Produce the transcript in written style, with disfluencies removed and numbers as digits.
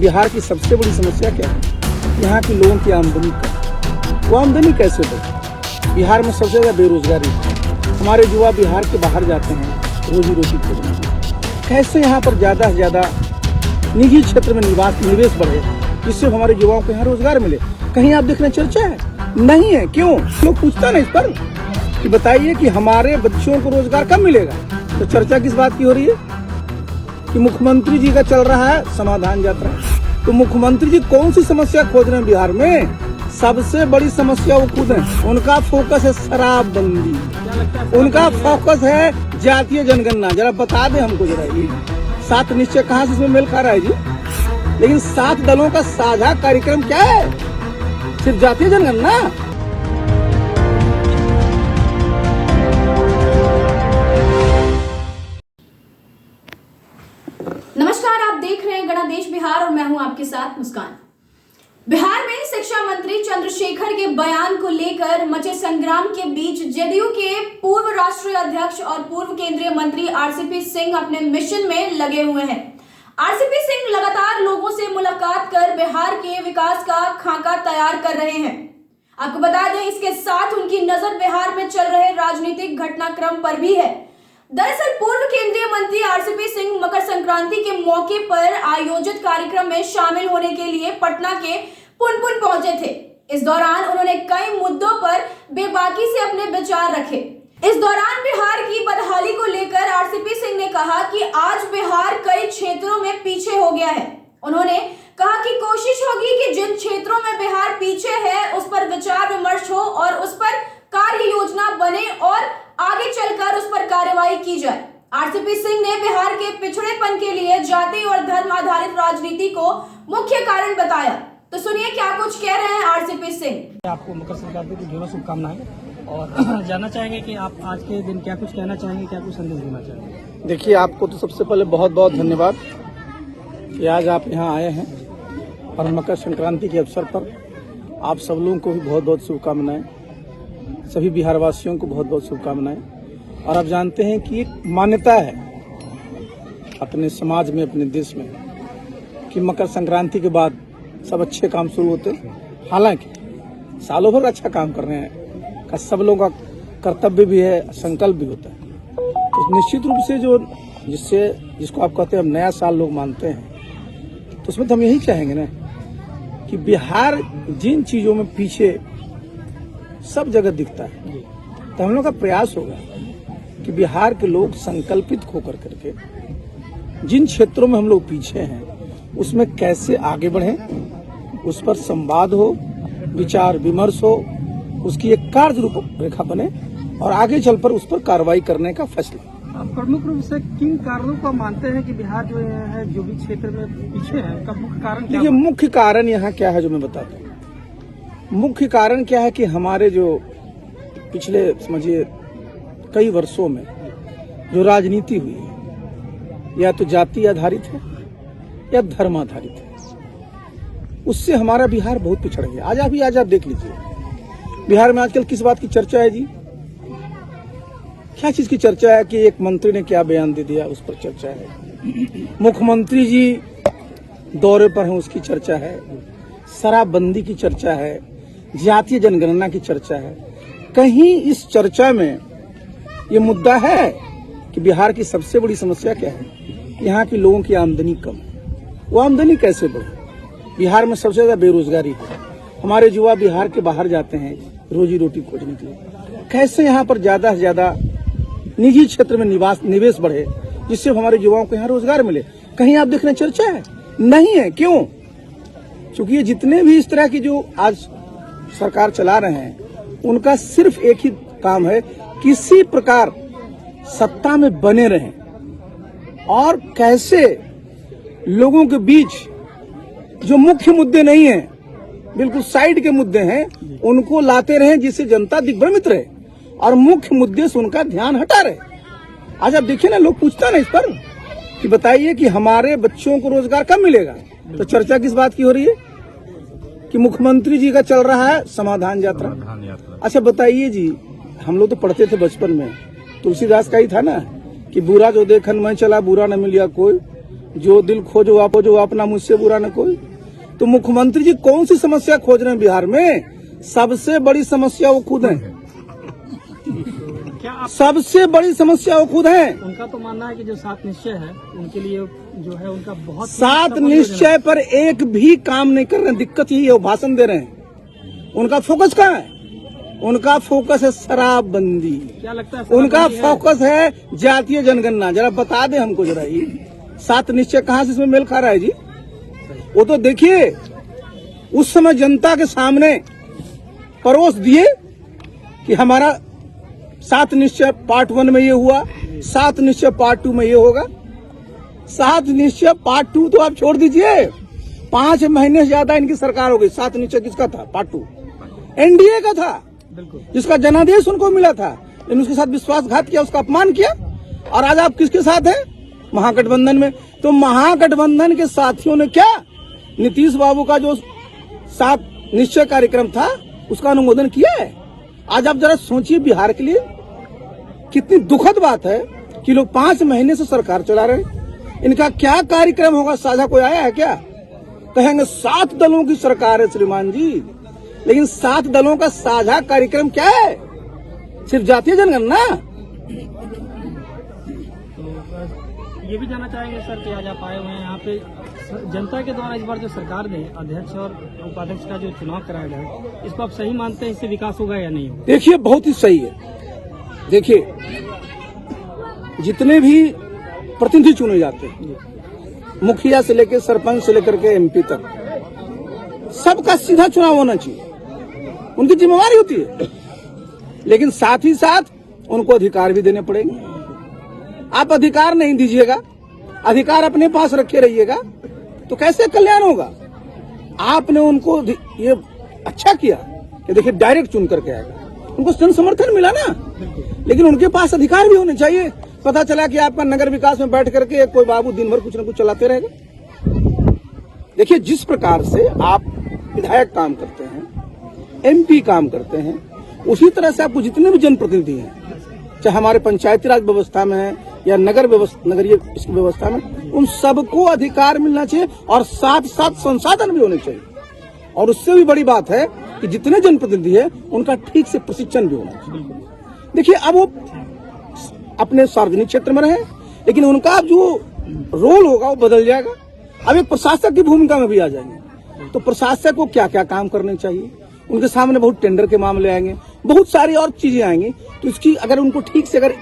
बिहार की सबसे बड़ी समस्या क्या है? यहाँ के लोगों की आमदनी कम। वो आमदनी कैसे बढ़े? बिहार में सबसे ज़्यादा बेरोजगारी है। हमारे युवा बिहार के बाहर जाते हैं रोजी रोटी खोजने। कैसे यहाँ पर ज़्यादा से ज़्यादा निजी क्षेत्र में निवेश बढ़े, जिससे हमारे युवाओं को यहाँ रोजगार मिले? कहीं आप देखने चर्चा है? नहीं है। क्यों? लोग पूछता ना इस पर कि बताइए कि हमारे बच्चों को रोजगार कब मिलेगा? तो चर्चा किस बात की हो रही है? कि मुख्यमंत्री जी का चल रहा है समाधान यात्रा। तो मुख्यमंत्री जी कौन सी समस्या खोज रहे हैं बिहार में? सबसे बड़ी समस्या वो खुद है। उनका फोकस है शराबबंदी, उनका फोकस है जातीय जनगणना। जरा बता दे हमको जरा, ये 7 निश्चय कहाँ से इसमें मेल खा रहा है जी? लेकिन 7 दलों का साझा कार्यक्रम क्या है? सिर्फ जातीय जनगणना। नमस्कार, आप देख रहे हैं गणदेश बिहार और मैं हूं आपके साथ मुस्कान। बिहार में शिक्षा मंत्री चंद्रशेखर के बयान को लेकर मचे संग्राम के बीच जदयू के पूर्व राष्ट्रीय अध्यक्ष और पूर्व केंद्रीय मंत्री आरसीपी सिंह अपने मिशन में लगे हुए हैं। आरसीपी सिंह लगातार लोगों से मुलाकात कर बिहार के विकास का खाका तैयार कर रहे हैं। आपको बता दें, इसके साथ उनकी नजर बिहार में चल रहे राजनीतिक घटनाक्रम पर भी है। दरअसल पूर्व केंद्रीय मंत्री आरसीपी सिंह मकर संक्रांति के मौके पर आयोजित कार्यक्रम में शामिल होने के लिए पटना के पुनपुन पहुंचे थे। इस दौरान उन्होंने कई मुद्दों पर बेबाकी से अपने विचार रखे। इस दौरान बिहार की बदहाली को लेकर आरसीपी सिंह ने कहा कि आज बिहार कई क्षेत्रों में पीछे हो गया है। उन्होंने कहा कि कोशिश होगी कि जिन क्षेत्रों में बिहार पीछे है उस पर विचार विमर्श हो और उस पर कार्य योजना बने और आगे चलकर उस पर कार्रवाई की जाए। आरसीपी सिंह ने बिहार के पिछड़ेपन के लिए जाति और धर्म आधारित राजनीति को मुख्य कारण बताया। तो सुनिए क्या कुछ कह रहे हैं आरसीपी सिंह। आपको मकर संक्रांति की ढेरों शुभकामनाएं और जानना चाहेंगे कि आप आज के दिन क्या कुछ कहना चाहेंगे, क्या कुछ संदेश देना चाहेंगे? देखिए, आपको तो सबसे पहले बहुत बहुत धन्यवाद कि आज आप यहाँ आए हैं और मकर संक्रांति के अवसर पर आप सब लोगों को भी बहुत बहुत शुभकामनाएं। सभी बिहार वासियों को बहुत बहुत शुभकामनाएं। और आप जानते हैं कि एक मान्यता है अपने समाज में, अपने देश में, कि मकर संक्रांति के बाद सब अच्छे काम शुरू होते हैं। हालांकि सालों भर अच्छा काम कर रहे हैं का सब लोगों का कर्तव्य भी है, संकल्प भी होता है। तो निश्चित रूप से जो जिसको आप कहते हैं हम नया साल लोग मानते हैं, तो उसमें तो हम यही चाहेंगे ना कि बिहार जिन चीजों में पीछे सब जगह दिखता है, तो हम लोग का प्रयास होगा कि बिहार के लोग संकल्पित होकर करके जिन क्षेत्रों में हम लोग पीछे हैं उसमें कैसे आगे बढ़ें, उस पर संवाद हो, विचार विमर्श हो, उसकी एक कार्य रूपरेखा बने और आगे चल पर उस पर कार्रवाई करने का फैसला। आप प्रमुख रूप से किन कारणों को मानते हैं कि बिहार जो है जो भी क्षेत्र में पीछे है, उसका मुख्य कारण क्या? देखिए, मुख्य कारण यहाँ क्या है जो मैं बताता हूँ। मुख्य कारण क्या है कि हमारे जो पिछले समझिए कई वर्षों में जो राजनीति हुई है, या तो जाति आधारित है या धर्म आधारित है, उससे हमारा बिहार बहुत पिछड़ गया। आज आप देख लीजिए बिहार में आजकल किस बात की चर्चा है जी? क्या चीज की चर्चा है? कि एक मंत्री ने क्या बयान दे दिया, उस पर चर्चा है। मुख्यमंत्री जी दौरे पर हैं, उसकी चर्चा है। शराबबंदी की चर्चा है, जातीय जनगणना की चर्चा है। कहीं इस चर्चा में ये मुद्दा है कि बिहार की सबसे बड़ी समस्या क्या है? यहाँ के लोगों की आमदनी कम। वो आमदनी कैसे बढ़े? बिहार में सबसे ज्यादा बेरोजगारी है। हमारे युवा बिहार के बाहर जाते हैं रोजी रोटी खोजने के लिए। कैसे यहाँ पर ज्यादा से ज्यादा निजी क्षेत्र में निवेश बढ़े, जिससे हमारे युवाओं को यहाँ रोजगार मिले? कहीं आप देखने चर्चा है? नहीं है। क्यों? क्योंकि ये जितने भी इस तरह की जो आज सरकार चला रहे हैं, उनका सिर्फ एक ही काम है, किसी प्रकार सत्ता में बने रहें और कैसे लोगों के बीच जो मुख्य मुद्दे नहीं हैं, बिल्कुल साइड के मुद्दे हैं, उनको लाते रहें, जिससे जनता दिग्भ्रमित रहे और मुख्य मुद्दे से उनका ध्यान हटा रहे। आज आप देखिए ना, लोग पूछता ना इस पर कि बताइए कि हमारे बच्चों को रोजगार कब मिलेगा? तो चर्चा किस बात की हो रही है? कि मुख्यमंत्री जी का चल रहा है समाधान यात्रा। अच्छा बताइए जी, हम लोग तो पढ़ते थे बचपन में, तुलसीदास का ही था ना कि बुरा जो देखन में चला, बुरा न मिलिया कोई, जो दिल खोजो आप जो अपना मुझसे बुरा न कोई। तो मुख्यमंत्री जी कौन सी समस्या खोज रहे हैं बिहार में? सबसे बड़ी समस्या वो खुद हैं। क्या आप सबसे बड़ी समस्या वो खुद हैं। उनका तो मानना है कि जो 7 निश्चय है उनके लिए जो है उनका बहुत 7 निश्चय पर एक भी काम नहीं कर रहे हैं। दिक्कत यही है, वो भाषण दे रहे हैं। उनका फोकस कहाँ है? उनका फोकस है शराबबंदी। क्या लगता है उनका फोकस है जातीय जनगणना। जरा बता दे हमको जरा, ये 7 निश्चय कहाँ से इसमें मेल खा रहा है जी? वो तो देखिए उस समय जनता के सामने परोस दिए कि हमारा 7 निश्चय पार्ट 1 में ये हुआ, 7 निश्चय पार्ट 2 में ये होगा। 7 निश्चय पार्ट 2 तो आप छोड़ दीजिए, 5 महीने से ज्यादा इनकी सरकार हो गई। 7 निश्चय किसका था? पार्ट 2 एनडीए का था, बिल्कुल, जिसका जनादेश उनको मिला था, लेकिन उसके साथ विश्वासघात किया, उसका अपमान किया। और आज आप किसके साथ हैं? महागठबंधन में। तो महागठबंधन के साथियों ने क्या नीतीश बाबू का जो 7 निश्चय कार्यक्रम था उसका अनुमोदन किया है। आज आप जरा सोचिए, बिहार के लिए कितनी दुखद बात है कि लोग 5 महीने से सरकार चला रहे हैं। इनका क्या कार्यक्रम होगा? साझा कोई आया है क्या? कहेंगे 7 दलों की सरकार है श्रीमान जी, लेकिन 7 दलों का साझा कार्यक्रम क्या है? सिर्फ जातीय जनगणना। तो ये भी जानना चाहेंगे सर कि आज आप आए हुए हैं यहाँ पे, जनता के द्वारा इस बार जो सरकार ने अध्यक्ष और उपाध्यक्ष का जो चुनाव कराया गया है, इसको आप सही मानते हैं? इससे विकास होगा या नहीं होगा? देखिए बहुत ही सही है। देखिए जितने भी प्रतिनिधि चुने जाते हैं, मुखिया से लेकर सरपंच से लेकर के एमपी तक, सबका सीधा चुनाव होना चाहिए, उनकी जिम्मेवारी होती है। लेकिन साथ ही साथ उनको अधिकार भी देने पड़ेंगे। आप अधिकार नहीं दीजिएगा, अधिकार अपने पास रखे रहिएगा, तो कैसे कल्याण होगा? आपने उनको ये अच्छा किया कि देखिए डायरेक्ट चुन करके आएगा, उनको जन समर्थन मिला ना, लेकिन उनके पास अधिकार भी होने चाहिए। पता चला कि आपका नगर विकास में बैठ करके कोई बाबू दिन भर कुछ न कुछ चलाते रहेगा। देखिए जिस प्रकार से आप विधायक काम करते हैं, एमपी काम करते हैं, उसी तरह से आपको जितने भी जनप्रतिनिधि हैं, चाहे हमारे पंचायती राज व्यवस्था में है या नगरीय व्यवस्था में, उन सबको अधिकार मिलना चाहिए और साथ साथ संसाधन भी होने चाहिए। और उससे भी बड़ी बात है कि जितने जनप्रतिनिधि है उनका ठीक से प्रशिक्षण भी होना चाहिए। देखिए अब वो अपने सार्वजनिक क्षेत्र में रहे, लेकिन उनका जो रोल होगा वो बदल जाएगा। अब एक प्रशासक की भूमिका में भी आ जाएंगे। तो प्रशासक को क्या क्या काम करने चाहिए, उनके सामने बहुत टेंडर के मामले आएंगे, बहुत सारी और चीजें आएंगी। तो इसकी अगर उनको ठीक से अगर